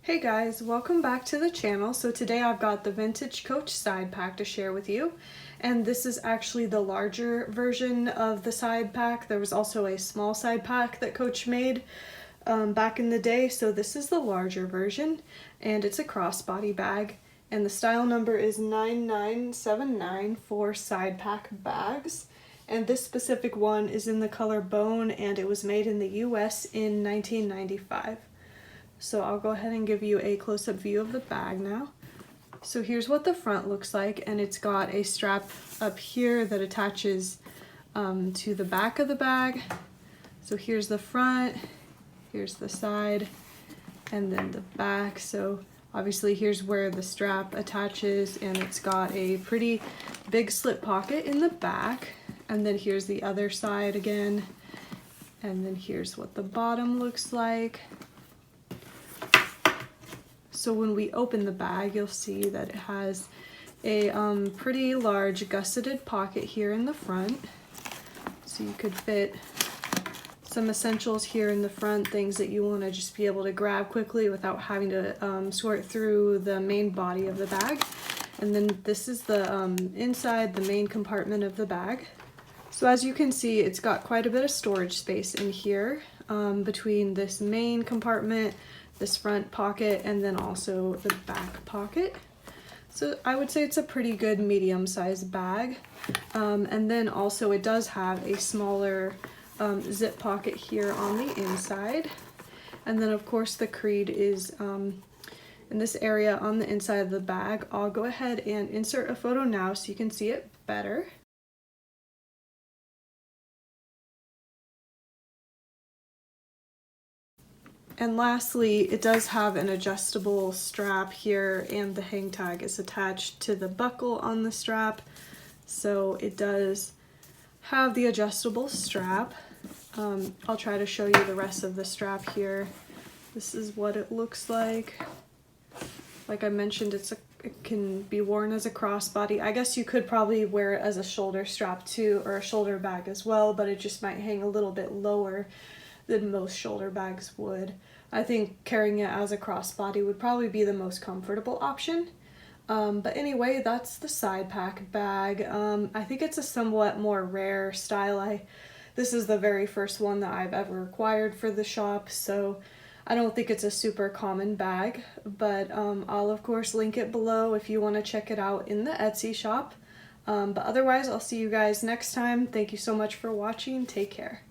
Hey guys, welcome back to the channel. So today I've got the Vintage Coach side pack to share with you. And this is actually the larger version of the side pack. There was also a small side pack that Coach made back in the day. So this is the larger version and it's a crossbody bag. And the style number is 9979 for side pack bags. And this specific one is in the color bone and it was made in the US in 1995. So I'll go ahead and give you a close-up view of the bag now. So here's what the front looks like, and it's got a strap up here that attaches to the back of the bag. So here's the front, here's the side, and then the back. So obviously here's where the strap attaches, and it's got a pretty big slip pocket in the back. And then here's the other side again. And then here's what the bottom looks like. So when we open the bag, you'll see that it has a pretty large gusseted pocket here in the front. So you could fit some essentials here in the front, things that you want to just be able to grab quickly without having to sort through the main body of the bag. And then this is the inside, the main compartment of the bag. So as you can see, it's got quite a bit of storage space in here between this main compartment, this front pocket, and then also the back pocket. So I would say it's a pretty good medium-sized bag. And then also it does have a smaller zip pocket here on the inside. And then of course the creed is in this area on the inside of the bag. I'll go ahead and insert a photo now so you can see it better. And lastly, it does have an adjustable strap here, and the hang tag is attached to the buckle on the strap. So it does have the adjustable strap. I'll try to show you the rest of the strap here. This is what it looks like. Like I mentioned, it can be worn as a crossbody. I guess you could probably wear it as a shoulder strap too, or a shoulder bag as well, but it just might hang a little bit lower than most shoulder bags would. I think carrying it as a crossbody would probably be the most comfortable option. But anyway, that's the side pack bag. I think it's a somewhat more rare style. This is the very first one that I've ever acquired for the shop, so I don't think it's a super common bag, but I'll of course link it below if you want to check it out in the Etsy shop. But otherwise, I'll see you guys next time. Thank you so much for watching. Take care.